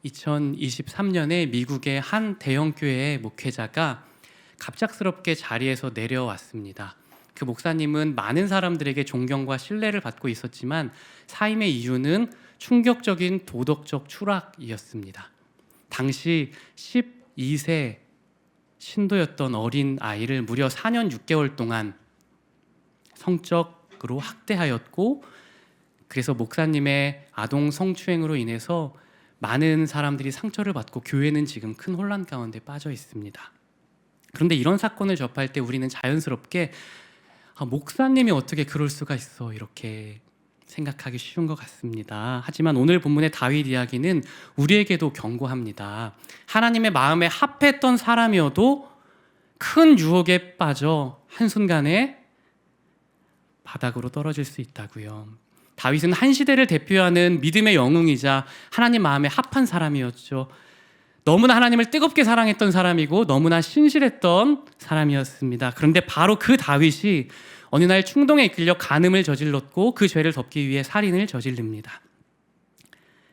2023년에 미국의 한 대형 교회의 목회자가 갑작스럽게 자리에서 내려왔습니다. 그 목사님은 많은 사람들에게 존경과 신뢰를 받고 있었지만 사임의 이유는 충격적인 도덕적 추락이었습니다. 당시 12세 신도였던 어린 아이를 무려 4년 6개월 동안 성적으로 학대하였고, 그래서 목사님의 아동 성추행으로 인해서 많은 사람들이 상처를 받고 교회는 지금 큰 혼란 가운데 빠져 있습니다. 그런데 이런 사건을 접할 때 우리는 자연스럽게 목사님이 어떻게 그럴 수가 있어, 이렇게 생각하기 쉬운 것 같습니다. 하지만 오늘 본문의 다윗 이야기는 우리에게도 경고합니다. 하나님의 마음에 합했던 사람이어도 큰 유혹에 빠져 한순간에 바닥으로 떨어질 수 있다고요. 다윗은 한 시대를 대표하는 믿음의 영웅이자 하나님 마음에 합한 사람이었죠. 너무나 하나님을 뜨겁게 사랑했던 사람이고 너무나 신실했던 사람이었습니다. 그런데 바로 그 다윗이 어느 날 충동에 이끌려 간음을 저질렀고 그 죄를 덮기 위해 살인을 저지릅니다.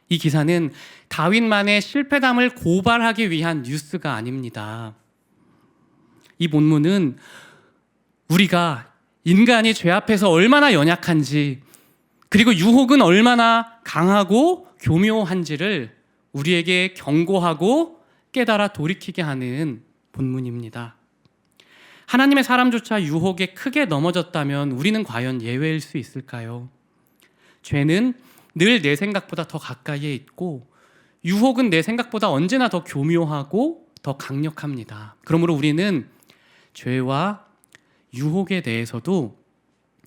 이 기사는 다윗만의 실패담을 고발하기 위한 뉴스가 아닙니다. 이 본문은 우리가 인간이 죄 앞에서 얼마나 연약한지, 그리고 유혹은 얼마나 강하고 교묘한지를 우리에게 경고하고 깨달아 돌이키게 하는 본문입니다. 하나님의 사람조차 유혹에 크게 넘어졌다면 우리는 과연 예외일 수 있을까요? 죄는 늘 내 생각보다 더 가까이에 있고 유혹은 내 생각보다 언제나 더 교묘하고 더 강력합니다. 그러므로 우리는 죄와 유혹에 대해서도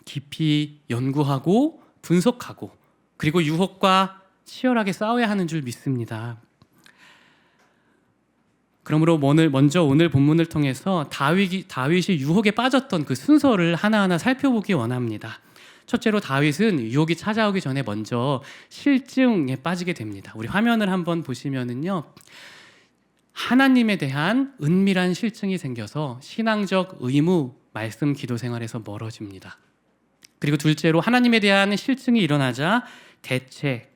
깊이 연구하고 분석하고, 그리고 유혹과 치열하게 싸워야 하는 줄 믿습니다. 그러므로 먼저 오늘 본문을 통해서 다윗이 유혹에 빠졌던 그 순서를 하나하나 살펴보기 원합니다. 첫째로 다윗은 유혹이 찾아오기 전에 먼저 실증에 빠지게 됩니다. 우리 화면을 한번 보시면은요, 하나님에 대한 은밀한 실증이 생겨서 신앙적 의무, 말씀, 기도 생활에서 멀어집니다. 그리고 둘째로 하나님에 대한 실증이 일어나자 대체,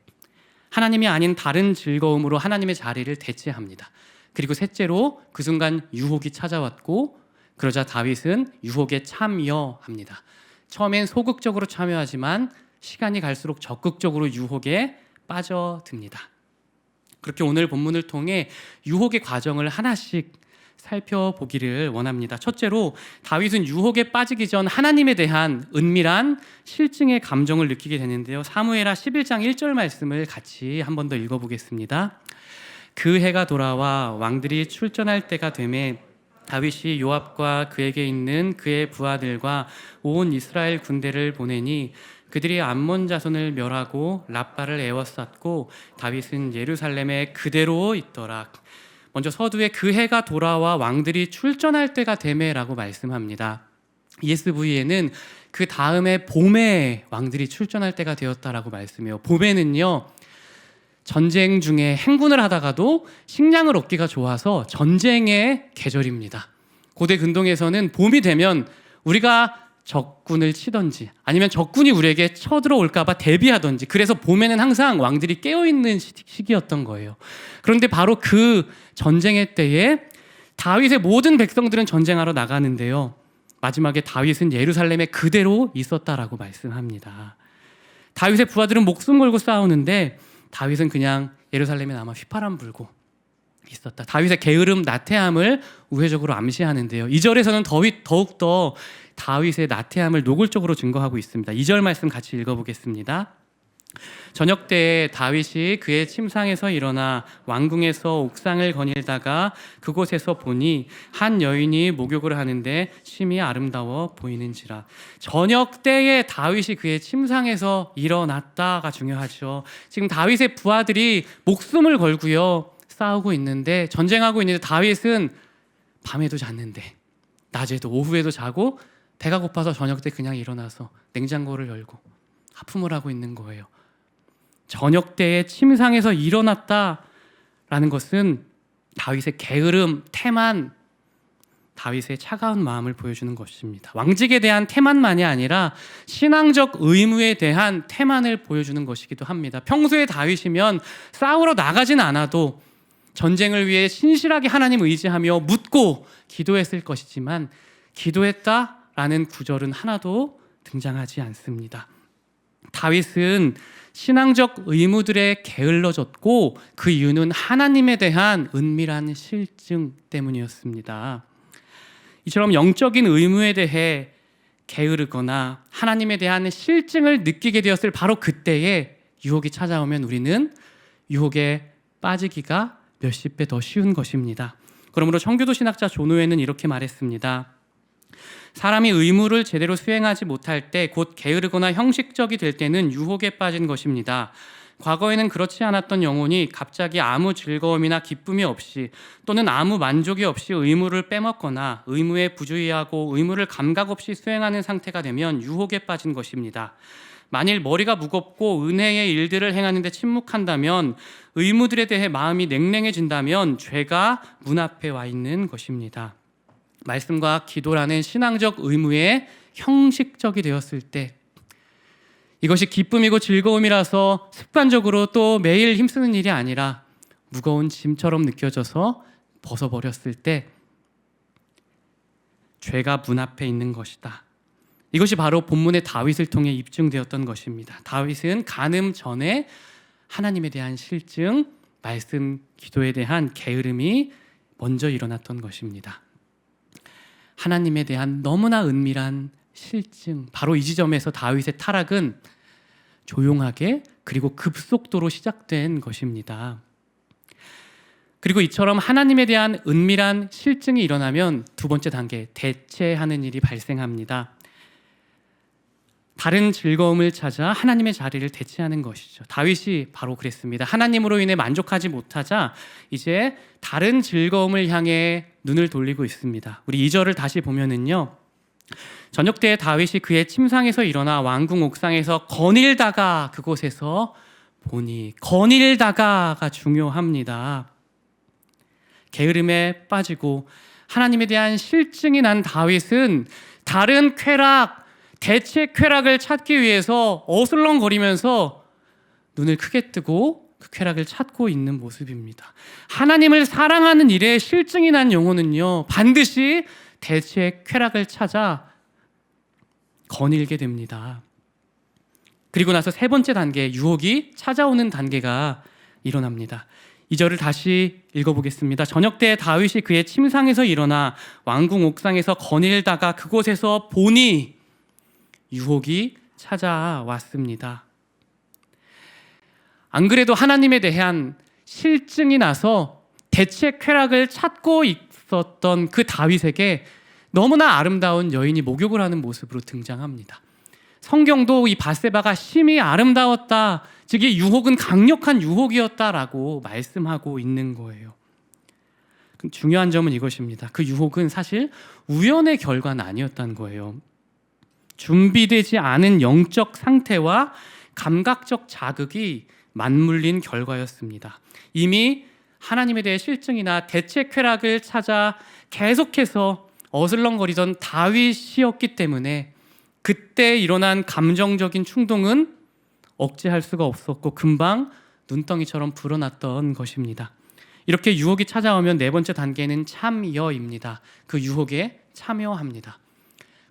하나님이 아닌 다른 즐거움으로 하나님의 자리를 대체합니다. 그리고 셋째로 그 순간 유혹이 찾아왔고, 그러자 다윗은 유혹에 참여합니다. 처음엔 소극적으로 참여하지만 시간이 갈수록 적극적으로 유혹에 빠져듭니다. 그렇게 오늘 본문을 통해 유혹의 과정을 하나씩 살펴보기를 원합니다. 첫째로 다윗은 유혹에 빠지기 전 하나님에 대한 은밀한 실증의 감정을 느끼게 되는데요. 사무엘하 11장 1절 말씀을 같이 한 번 더 읽어보겠습니다. 그 해가 돌아와 왕들이 출전할 때가 되매 다윗이 요압과 그에게 있는 그의 부하들과 온 이스라엘 군대를 보내니 그들이 암몬 자손을 멸하고 랍바를 에워쌌고 다윗은 예루살렘에 그대로 있더라. 먼저 서두에 그 해가 돌아와 왕들이 출전할 때가 되매라고 말씀합니다. ESV에는 그 다음에 봄에 왕들이 출전할 때가 되었다라고 말씀해요. 봄에는요, 전쟁 중에 행군을 하다가도 식량을 얻기가 좋아서 전쟁의 계절입니다. 고대 근동에서는 봄이 되면 우리가 적군을 치든지 아니면 적군이 우리에게 쳐들어올까 봐 대비하든지, 그래서 봄에는 항상 왕들이 깨어있는 시기였던 거예요. 그런데 바로 그 전쟁의 때에 다윗의 모든 백성들은 전쟁하러 나가는데요, 마지막에 다윗은 예루살렘에 그대로 있었다라고 말씀합니다. 다윗의 부하들은 목숨 걸고 싸우는데 다윗은 그냥 예루살렘에 남아 휘파람 불고 있었다. 다윗의 게으름, 나태함을 우회적으로 암시하는데요, 2절에서는 더욱더 다윗의 나태함을 노골적으로 증거하고 있습니다. 2절 말씀 같이 읽어보겠습니다. 저녁 때에 다윗이 그의 침상에서 일어나 왕궁에서 옥상을 거닐다가 그곳에서 보니 한 여인이 목욕을 하는데 심히 아름다워 보이는지라. 저녁 때에 다윗이 그의 침상에서 일어났다가 중요하죠. 지금 다윗의 부하들이 목숨을 걸고요 싸우고 있는데, 전쟁하고 있는데 다윗은 밤에도 잤는데 낮에도 오후에도 자고 배가 고파서 저녁 때 그냥 일어나서 냉장고를 열고 하품을 하고 있는 거예요. 저녁 때에 침상에서 일어났다라는 것은 다윗의 게으름, 태만, 다윗의 차가운 마음을 보여주는 것입니다. 왕직에 대한 태만만이 아니라 신앙적 의무에 대한 태만을 보여주는 것이기도 합니다. 평소에 다윗이면 싸우러 나가진 않아도 전쟁을 위해 신실하게 하나님 의지하며 묻고 기도했을 것이지만 기도했다라는 구절은 하나도 등장하지 않습니다. 다윗은 신앙적 의무들에 게을러졌고 그 이유는 하나님에 대한 은밀한 실증 때문이었습니다. 이처럼 영적인 의무에 대해 게으르거나 하나님에 대한 실증을 느끼게 되었을 바로 그때에 유혹이 찾아오면 우리는 유혹에 빠지기가 몇십 배 더 쉬운 것입니다. 그러므로 청교도 신학자 존 오웬은 이렇게 말했습니다. 사람이 의무를 제대로 수행하지 못할 때, 곧 게으르거나 형식적이 될 때는 유혹에 빠진 것입니다. 과거에는 그렇지 않았던 영혼이 갑자기 아무 즐거움이나 기쁨이 없이 또는 아무 만족이 없이 의무를 빼먹거나 의무에 부주의하고 의무를 감각 없이 수행하는 상태가 되면 유혹에 빠진 것입니다. 만일 머리가 무겁고 은혜의 일들을 행하는 데 침묵한다면, 의무들에 대해 마음이 냉랭해진다면 죄가 문 앞에 와 있는 것입니다. 말씀과 기도라는 신앙적 의무에 형식적이 되었을 때, 이것이 기쁨이고 즐거움이라서 습관적으로 또 매일 힘쓰는 일이 아니라 무거운 짐처럼 느껴져서 벗어버렸을 때 죄가 문 앞에 있는 것이다. 이것이 바로 본문의 다윗을 통해 입증되었던 것입니다. 다윗은 간음 전에 하나님에 대한 실증, 말씀, 기도에 대한 게으름이 먼저 일어났던 것입니다. 하나님에 대한 너무나 은밀한 실증, 바로 이 지점에서 다윗의 타락은 조용하게 그리고 급속도로 시작된 것입니다. 그리고 이처럼 하나님에 대한 은밀한 실증이 일어나면 두 번째 단계, 대체하는 일이 발생합니다. 다른 즐거움을 찾아 하나님의 자리를 대체하는 것이죠. 다윗이 바로 그랬습니다. 하나님으로 인해 만족하지 못하자 이제 다른 즐거움을 향해 눈을 돌리고 있습니다. 우리 2절을 다시 보면은요, 저녁 때에 다윗이 그의 침상에서 일어나 왕궁 옥상에서 거닐다가 그곳에서 보니, 거닐다가가 중요합니다. 게으름에 빠지고 하나님에 대한 실증이 난 다윗은 다른 쾌락, 대체 쾌락을 찾기 위해서 어슬렁거리면서 눈을 크게 뜨고 그 쾌락을 찾고 있는 모습입니다. 하나님을 사랑하는 일에 실증이 난 영혼은요, 반드시 대체 쾌락을 찾아 거닐게 됩니다. 그리고 나서 세 번째 단계, 유혹이 찾아오는 단계가 일어납니다. 2절을 다시 읽어보겠습니다. 저녁 때 다윗이 그의 침상에서 일어나 왕궁 옥상에서 거닐다가 그곳에서 보니, 유혹이 찾아왔습니다. 안 그래도 하나님에 대한 실증이 나서 대체 쾌락을 찾고 있었던 그 다윗에게 너무나 아름다운 여인이 목욕을 하는 모습으로 등장합니다. 성경도 이 밧세바가 심히 아름다웠다, 즉 이 유혹은 강력한 유혹이었다라고 말씀하고 있는 거예요. 중요한 점은 이것입니다. 그 유혹은 사실 우연의 결과는 아니었다는 거예요. 준비되지 않은 영적 상태와 감각적 자극이 맞물린 결과였습니다. 이미 하나님에 대해 실증이나 대체 쾌락을 찾아 계속해서 어슬렁거리던 다윗이었기 때문에 그때 일어난 감정적인 충동은 억제할 수가 없었고 금방 눈덩이처럼 불어났던 것입니다. 이렇게 유혹이 찾아오면 네 번째 단계는 참여입니다. 그 유혹에 참여합니다.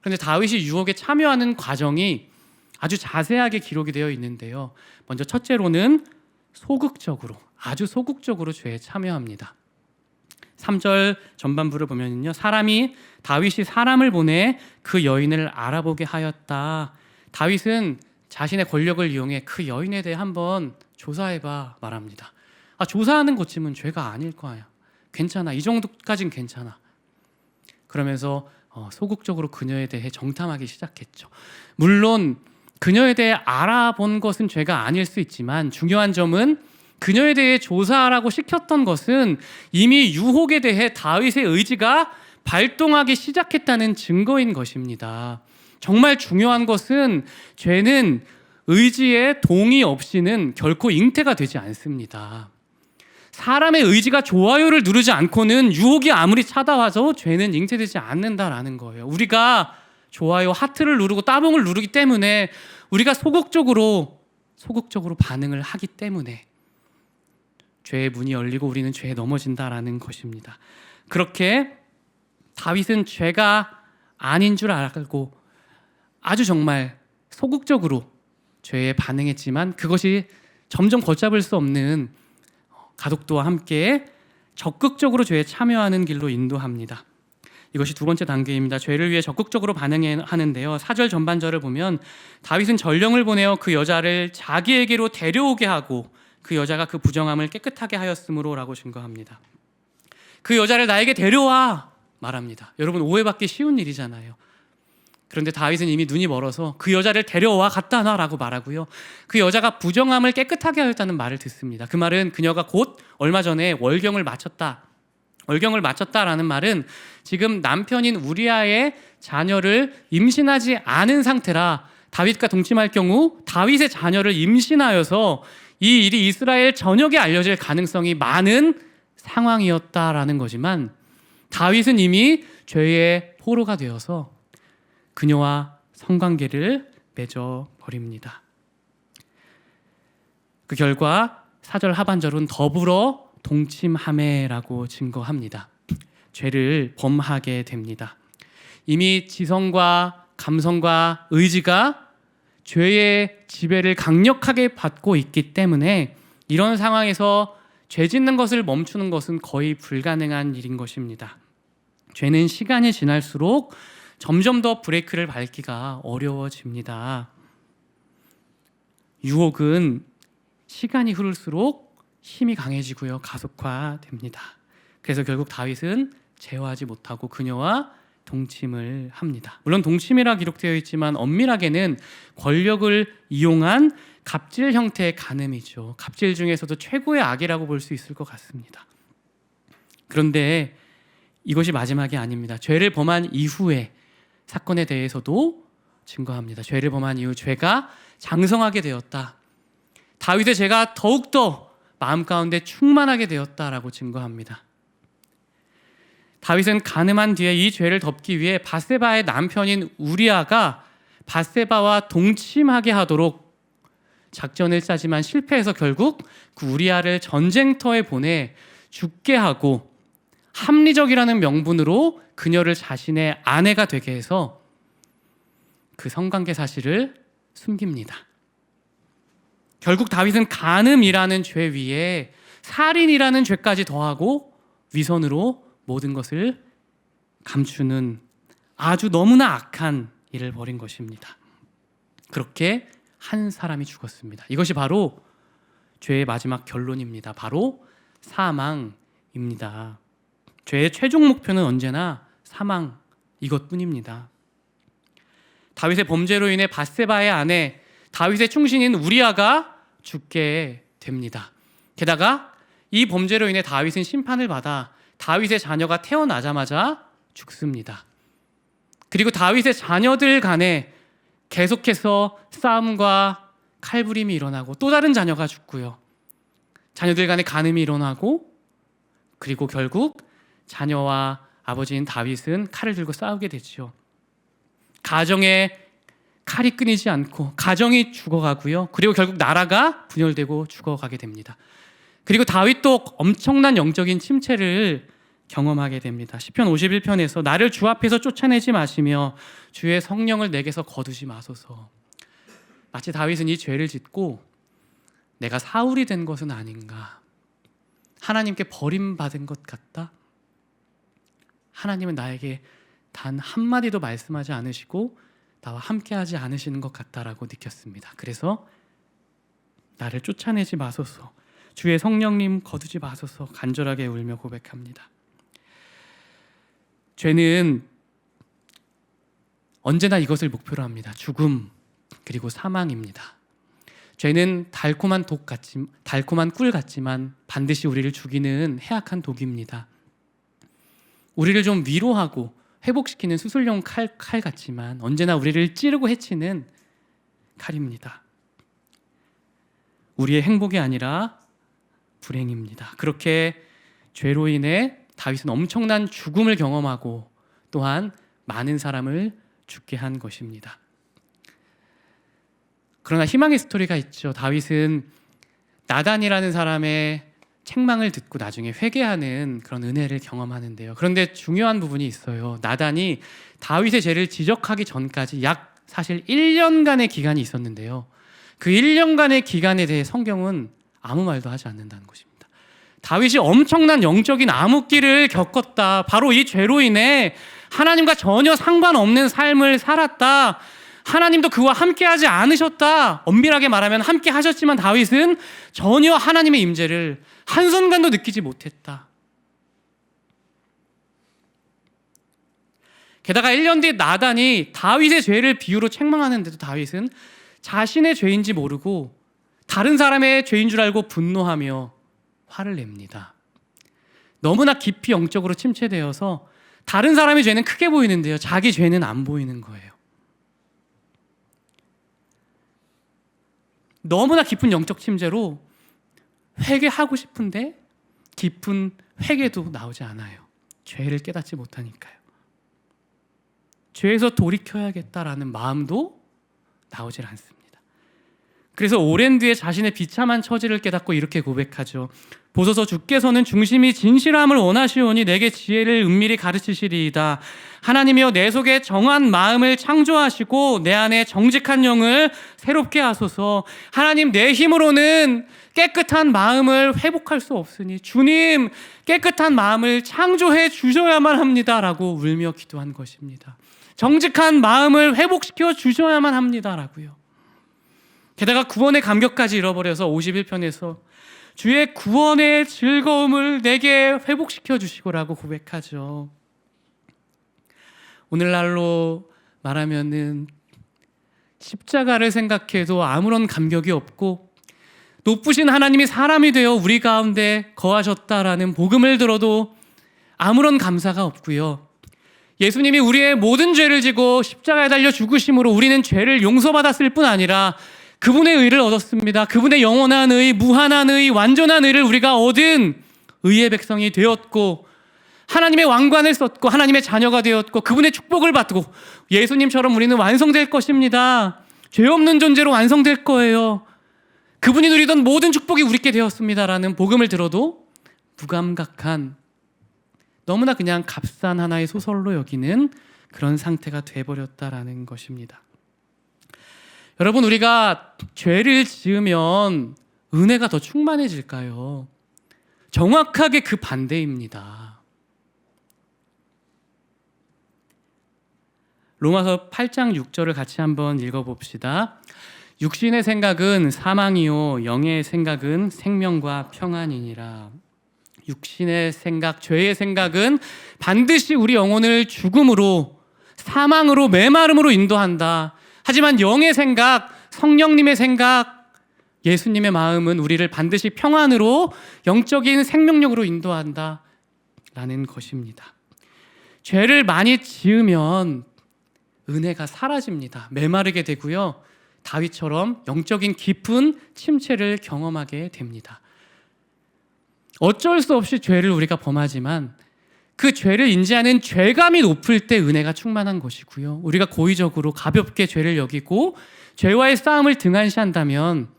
그런데 다윗이 유혹에 참여하는 과정이 아주 자세하게 기록이 되어 있는데요. 먼저 첫째로는 소극적으로, 아주 소극적으로 죄에 참여합니다. 3절 전반부를 보면요, 다윗이 사람을 보내 그 여인을 알아보게 하였다. 다윗은 자신의 권력을 이용해 그 여인에 대해 한번 조사해봐 말합니다. 조사하는 것쯤은 죄가 아닐 거야. 괜찮아. 이 정도까진 괜찮아. 그러면서 소극적으로 그녀에 대해 정탐하기 시작했죠. 물론 그녀에 대해 알아본 것은 죄가 아닐 수 있지만 중요한 점은 그녀에 대해 조사하라고 시켰던 것은 이미 유혹에 대해 다윗의 의지가 발동하기 시작했다는 증거인 것입니다. 정말 중요한 것은 죄는 의지의 동의 없이는 결코 잉태가 되지 않습니다. 사람의 의지가 좋아요를 누르지 않고는 유혹이 아무리 찾아와서 죄는 잉태되지 않는다라는 거예요. 우리가 좋아요, 하트를 누르고 따봉을 누르기 때문에 우리가 소극적으로 반응을 하기 때문에 죄의 문이 열리고 우리는 죄에 넘어진다라는 것입니다. 그렇게 다윗은 죄가 아닌 줄 알고 아주 정말 소극적으로 죄에 반응했지만 그것이 점점 걷잡을 수 없는 가족도와 함께 적극적으로 죄에 참여하는 길로 인도합니다. 이것이 두 번째 단계입니다. 죄를 위해 적극적으로 반응하는데요. 4절 전반절을 보면 다윗은 전령을 보내어 그 여자를 자기에게로 데려오게 하고 그 여자가 그 부정함을 깨끗하게 하였으므로라고 증거합니다. 그 여자를 나에게 데려와 말합니다. 여러분, 오해받기 쉬운 일이잖아요. 그런데 다윗은 이미 눈이 멀어서 그 여자를 데려와 갖다 놔라고 말하고요. 그 여자가 부정함을 깨끗하게 하였다는 말을 듣습니다. 그 말은 그녀가 곧 얼마 전에 월경을 마쳤다라는 말은 지금 남편인 우리아의 자녀를 임신하지 않은 상태라 다윗과 동침할 경우 다윗의 자녀를 임신하여서 이 일이 이스라엘 전역에 알려질 가능성이 많은 상황이었다라는 거지만 다윗은 이미 죄의 포로가 되어서 그녀와 성관계를 맺어버립니다. 그 결과 4절 하반절은 더불어 동침하매라고 증거합니다. 죄를 범하게 됩니다. 이미 지성과 감성과 의지가 죄의 지배를 강력하게 받고 있기 때문에 이런 상황에서 죄 짓는 것을 멈추는 것은 거의 불가능한 일인 것입니다. 죄는 시간이 지날수록 점점 더 브레이크를 밟기가 어려워집니다. 유혹은 시간이 흐를수록 힘이 강해지고요, 가속화됩니다. 그래서 결국 다윗은 제어하지 못하고 그녀와 동침을 합니다. 물론 동침이라 기록되어 있지만 엄밀하게는 권력을 이용한 갑질 형태의 간음이죠. 갑질 중에서도 최고의 악이라고 볼 수 있을 것 같습니다. 그런데 이것이 마지막이 아닙니다. 죄를 범한 이후에 사건에 대해서도 증거합니다. 죄를 범한 이후 죄가 장성하게 되었다. 다윗의 죄가 더욱더 마음 가운데 충만하게 되었다라고 증거합니다. 다윗은 간음한 뒤에 이 죄를 덮기 위해 밧세바의 남편인 우리아가 밧세바와 동침하게 하도록 작전을 짜지만 실패해서 결국 그 우리아를 전쟁터에 보내 죽게 하고 합리적이라는 명분으로 그녀를 자신의 아내가 되게 해서 그 성관계 사실을 숨깁니다. 결국 다윗은 간음이라는 죄 위에 살인이라는 죄까지 더하고 위선으로 모든 것을 감추는 아주 너무나 악한 일을 벌인 것입니다. 그렇게 한 사람이 죽었습니다. 이것이 바로 죄의 마지막 결론입니다. 바로 사망입니다. 죄의 최종 목표는 언제나 사망 이것뿐입니다. 다윗의 범죄로 인해 밧세바의 아내 다윗의 충신인 우리아가 죽게 됩니다. 게다가 이 범죄로 인해 다윗은 심판을 받아 다윗의 자녀가 태어나자마자 죽습니다. 그리고 다윗의 자녀들 간에 계속해서 싸움과 칼부림이 일어나고 또 다른 자녀가 죽고요. 자녀들 간에 간음이 일어나고 그리고 결국 자녀와 아버지인 다윗은 칼을 들고 싸우게 되죠. 가정에 칼이 끊이지 않고 가정이 죽어가고요. 그리고 결국 나라가 분열되고 죽어가게 됩니다. 그리고 다윗도 엄청난 영적인 침체를 경험하게 됩니다. 시편 51편에서 나를 주 앞에서 쫓아내지 마시며 주의 성령을 내게서 거두지 마소서. 마치 다윗은 이 죄를 짓고 내가 사울이 된 것은 아닌가, 하나님께 버림받은 것 같다, 하나님은 나에게 단 한마디도 말씀하지 않으시고 나와 함께하지 않으시는 것 같다라고 느꼈습니다. 그래서 나를 쫓아내지 마소서, 주의 성령님 거두지 마소서 간절하게 울며 고백합니다. 죄는 언제나 이것을 목표로 합니다. 죽음 그리고 사망입니다. 죄는 달콤한 꿀 같지만 반드시 우리를 죽이는 해악한 독입니다. 우리를 좀 위로하고 회복시키는 수술용 칼 같지만 언제나 우리를 찌르고 해치는 칼입니다. 우리의 행복이 아니라 불행입니다. 그렇게 죄로 인해 다윗은 엄청난 죽음을 경험하고 또한 많은 사람을 죽게 한 것입니다. 그러나 희망의 스토리가 있죠. 다윗은 나단이라는 사람의 책망을 듣고 나중에 회개하는 그런 은혜를 경험하는데요. 그런데 중요한 부분이 있어요. 나단이 다윗의 죄를 지적하기 전까지 약 사실 1년간의 기간이 있었는데요. 그 1년간의 기간에 대해 성경은 아무 말도 하지 않는다는 것입니다. 다윗이 엄청난 영적인 암흑기를 겪었다. 바로 이 죄로 인해 하나님과 전혀 상관없는 삶을 살았다. 하나님도 그와 함께하지 않으셨다. 엄밀하게 말하면 함께 하셨지만 다윗은 전혀 하나님의 임재를 한순간도 느끼지 못했다. 게다가 1년 뒤에 나단이 다윗의 죄를 비유로 책망하는데도 다윗은 자신의 죄인지 모르고 다른 사람의 죄인 줄 알고 분노하며 화를 냅니다. 너무나 깊이 영적으로 침체되어서 다른 사람의 죄는 크게 보이는데요, 자기 죄는 안 보이는 거예요. 너무나 깊은 영적 침체로 회개하고 싶은데 깊은 회개도 나오지 않아요. 죄를 깨닫지 못하니까요. 죄에서 돌이켜야겠다라는 마음도 나오질 않습니다. 그래서 오랜 뒤에 자신의 비참한 처지를 깨닫고 이렇게 고백하죠. 보소서 주께서는 중심이 진실함을 원하시오니 내게 지혜를 은밀히 가르치시리이다. 하나님이여 내 속에 정한 마음을 창조하시고 내 안에 정직한 영을 새롭게 하소서. 하나님 내 힘으로는 깨끗한 마음을 회복할 수 없으니 주님 깨끗한 마음을 창조해 주셔야만 합니다 라고 울며 기도한 것입니다. 정직한 마음을 회복시켜 주셔야만 합니다라고요. 게다가 구원의 감격까지 잃어버려서 51편에서 주의 구원의 즐거움을 내게 회복시켜 주시고라고 고백하죠. 오늘날로 말하면은 십자가를 생각해도 아무런 감격이 없고 높으신 하나님이 사람이 되어 우리 가운데 거하셨다라는 복음을 들어도 아무런 감사가 없고요. 예수님이 우리의 모든 죄를 지고 십자가에 달려 죽으심으로 우리는 죄를 용서받았을 뿐 아니라 그분의 의를 얻었습니다. 그분의 영원한 의, 무한한 의, 완전한 의를 우리가 얻은 의의 백성이 되었고 하나님의 왕관을 썼고 하나님의 자녀가 되었고 그분의 축복을 받고 예수님처럼 우리는 완성될 것입니다. 죄 없는 존재로 완성될 거예요. 그분이 누리던 모든 축복이 우리께 되었습니다라는 복음을 들어도 무감각한 너무나 그냥 값싼 하나의 소설로 여기는 그런 상태가 돼버렸다라는 것입니다. 여러분, 우리가 죄를 지으면 은혜가 더 충만해질까요? 정확하게 그 반대입니다. 로마서 8장 6절을 같이 한번 읽어봅시다. 육신의 생각은 사망이요 영의 생각은 생명과 평안이니라. 육신의 생각, 죄의 생각은 반드시 우리 영혼을 죽음으로, 사망으로, 메마름으로 인도한다. 하지만 영의 생각, 성령님의 생각, 예수님의 마음은 우리를 반드시 평안으로, 영적인 생명력으로 인도한다 라는 것입니다. 죄를 많이 지으면 은혜가 사라집니다. 메마르게 되고요, 다윗처럼 영적인 깊은 침체를 경험하게 됩니다. 어쩔 수 없이 죄를 우리가 범하지만 그 죄를 인지하는 죄감이 높을 때 은혜가 충만한 것이고요, 우리가 고의적으로 가볍게 죄를 여기고 죄와의 싸움을 등한시한다면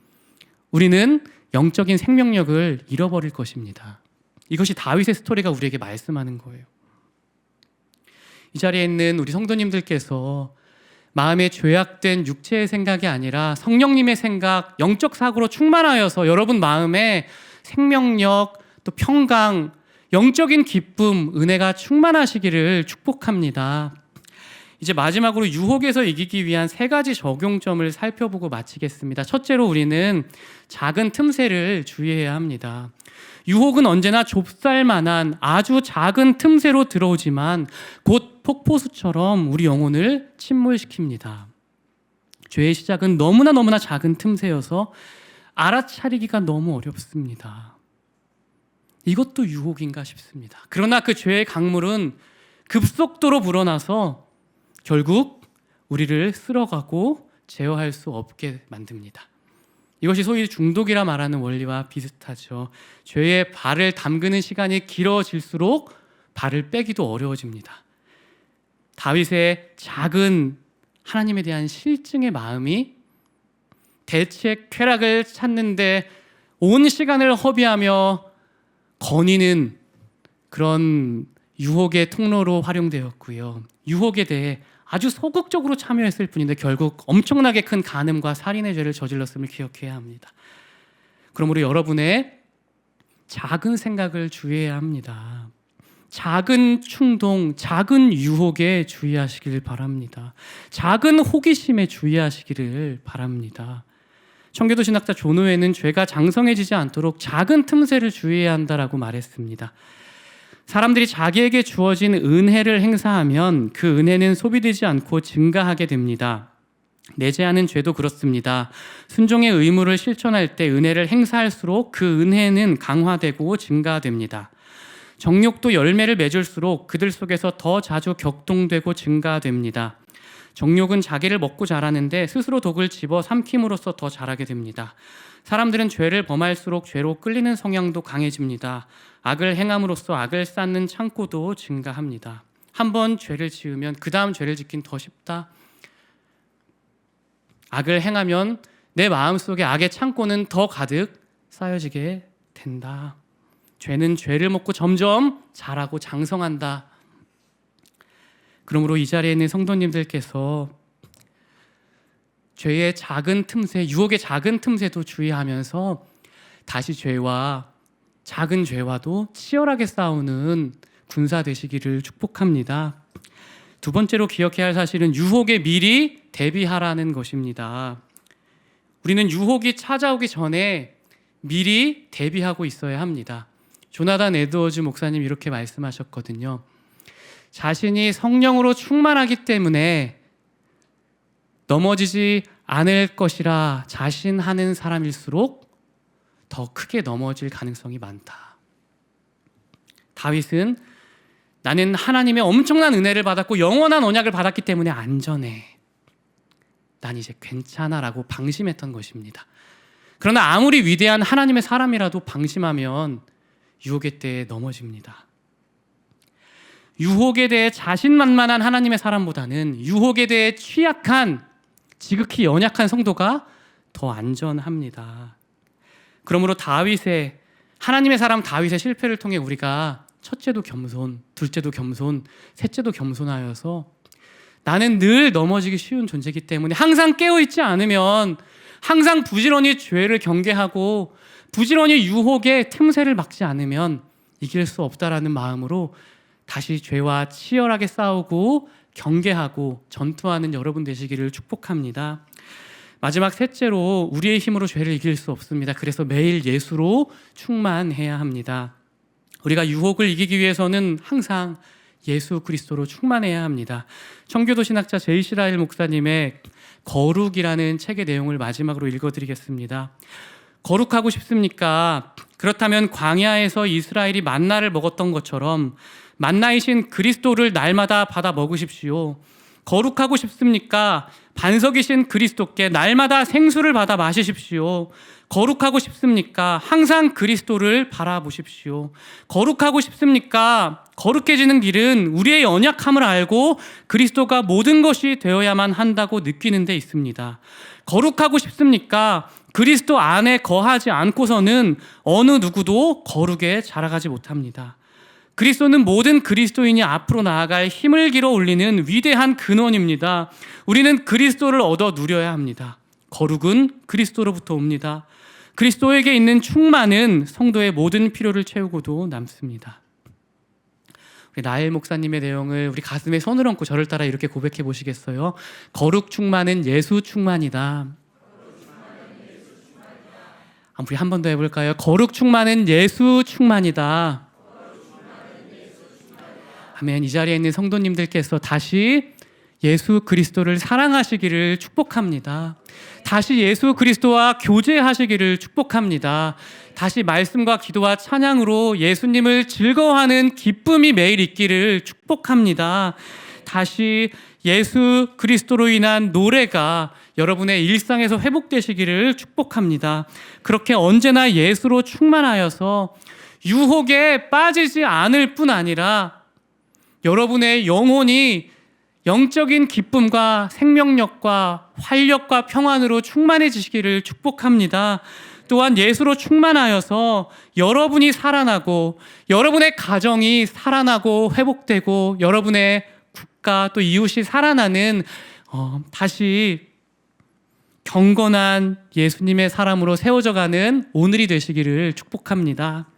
우리는 영적인 생명력을 잃어버릴 것입니다. 이것이 다윗의 스토리가 우리에게 말씀하는 거예요. 이 자리에 있는 우리 성도님들께서 마음에 죄악된 육체의 생각이 아니라 성령님의 생각, 영적 사고로 충만하여서 여러분 마음에 생명력, 또 평강, 영적인 기쁨, 은혜가 충만하시기를 축복합니다. 이제 마지막으로 유혹에서 이기기 위한 3가지 적용점을 살펴보고 마치겠습니다. 첫째로 우리는 작은 틈새를 주의해야 합니다. 유혹은 언제나 좁쌀만한 아주 작은 틈새로 들어오지만 곧 폭포수처럼 우리 영혼을 침몰시킵니다. 죄의 시작은 너무나 작은 틈새여서 알아차리기가 너무 어렵습니다. 이것도 유혹인가 싶습니다. 그러나 그 죄의 강물은 급속도로 불어나서 결국 우리를 쓸어가고 제어할 수 없게 만듭니다. 이것이 소위 중독이라 말하는 원리와 비슷하죠. 죄에 발을 담그는 시간이 길어질수록 발을 빼기도 어려워집니다. 다윗의 작은 하나님에 대한 실증의 마음이 대책 쾌락을 찾는데 온 시간을 허비하며 거니는 그런 유혹의 통로로 활용되었고요. 유혹에 대해 아주 소극적으로 참여했을 뿐인데 결국 엄청나게 큰 간음과 살인의 죄를 저질렀음을 기억해야 합니다. 그러므로 여러분의 작은 생각을 주의해야 합니다. 작은 충동, 작은 유혹에 주의하시길 바랍니다. 작은 호기심에 주의하시기를 바랍니다. 청교도 신학자 존 오웬은 죄가 장성해지지 않도록 작은 틈새를 주의해야 한다라고 말했습니다. 사람들이 자기에게 주어진 은혜를 행사하면 그 은혜는 소비되지 않고 증가하게 됩니다. 내재하는 죄도 그렇습니다. 순종의 의무를 실천할 때 은혜를 행사할수록 그 은혜는 강화되고 증가됩니다. 정욕도 열매를 맺을수록 그들 속에서 더 자주 격동되고 증가됩니다. 정욕은 자기를 먹고 자라는데 스스로 독을 집어 삼킴으로써 더 자라게 됩니다. 사람들은 죄를 범할수록 죄로 끌리는 성향도 강해집니다. 악을 행함으로써 악을 쌓는 창고도 증가합니다. 한번 죄를 지으면 그 다음 죄를 짓긴 더 쉽다. 악을 행하면 내 마음속에 악의 창고는 더 가득 쌓여지게 된다. 죄는 죄를 먹고 점점 자라고 장성한다. 그러므로 이 자리에 있는 성도님들께서 죄의 작은 틈새, 유혹의 작은 틈새도 주의하면서 다시 죄와 작은 죄와도 치열하게 싸우는 군사 되시기를 축복합니다. 두 번째로 기억해야 할 사실은 유혹에 미리 대비하라는 것입니다. 우리는 유혹이 찾아오기 전에 미리 대비하고 있어야 합니다. 조나단 에드워즈 목사님 이렇게 말씀하셨거든요. 자신이 성령으로 충만하기 때문에 넘어지지 않을 것이라 자신하는 사람일수록 더 크게 넘어질 가능성이 많다. 다윗은 나는 하나님의 엄청난 은혜를 받았고 영원한 언약을 받았기 때문에 안전해. 난 이제 괜찮아 라고 방심했던 것입니다. 그러나 아무리 위대한 하나님의 사람이라도 방심하면 유혹의 때에 넘어집니다. 유혹에 대해 자신만만한 하나님의 사람보다는 유혹에 대해 취약한, 지극히 연약한 성도가 더 안전합니다. 그러므로 하나님의 사람 다윗의 실패를 통해 우리가 첫째도 겸손, 둘째도 겸손, 셋째도 겸손하여서 나는 늘 넘어지기 쉬운 존재이기 때문에 항상 깨어있지 않으면, 항상 부지런히 죄를 경계하고 부지런히 유혹의 틈새를 막지 않으면 이길 수 없다라는 마음으로 다시 죄와 치열하게 싸우고 경계하고 전투하는 여러분 되시기를 축복합니다. 마지막 셋째로 우리의 힘으로 죄를 이길 수 없습니다. 그래서 매일 예수로 충만해야 합니다. 우리가 유혹을 이기기 위해서는 항상 예수 그리스도로 충만해야 합니다. 청교도 신학자 제이시라엘 목사님의 거룩이라는 책의 내용을 마지막으로 읽어드리겠습니다. 거룩하고 싶습니까? 그렇다면 광야에서 이스라엘이 만나를 먹었던 것처럼 만나이신 그리스도를 날마다 받아 먹으십시오. 거룩하고 싶습니까? 반석이신 그리스도께 날마다 생수를 받아 마시십시오. 거룩하고 싶습니까? 항상 그리스도를 바라보십시오. 거룩하고 싶습니까? 거룩해지는 길은 우리의 연약함을 알고 그리스도가 모든 것이 되어야만 한다고 느끼는 데 있습니다. 거룩하고 싶습니까? 그리스도 안에 거하지 않고서는 어느 누구도 거룩에 자라가지 못합니다. 그리스도는 모든 그리스도인이 앞으로 나아갈 힘을 길어 올리는 위대한 근원입니다. 우리는 그리스도를 얻어 누려야 합니다. 거룩은 그리스도로부터 옵니다. 그리스도에게 있는 충만은 성도의 모든 필요를 채우고도 남습니다. 우리 나엘 목사님의 내용을 우리 가슴에 손을 얹고 저를 따라 이렇게 고백해 보시겠어요? 거룩 충만은 예수 충만이다. 우리 한 번 더 해볼까요? 거룩 충만은 예수 충만이다. 아멘. 이 자리에 있는 성도님들께서 다시 예수 그리스도를 사랑하시기를 축복합니다. 다시 예수 그리스도와 교제하시기를 축복합니다. 다시 말씀과 기도와 찬양으로 예수님을 즐거워하는 기쁨이 매일 있기를 축복합니다. 다시 예수 그리스도로 인한 노래가 여러분의 일상에서 회복되시기를 축복합니다. 그렇게 언제나 예수로 충만하여서 유혹에 빠지지 않을 뿐 아니라 여러분의 영혼이 영적인 기쁨과 생명력과 활력과 평안으로 충만해지시기를 축복합니다. 또한 예수로 충만하여서 여러분이 살아나고 여러분의 가정이 살아나고 회복되고 여러분의 국가 또 이웃이 살아나는 다시 경건한 예수님의 사람으로 세워져가는 오늘이 되시기를 축복합니다.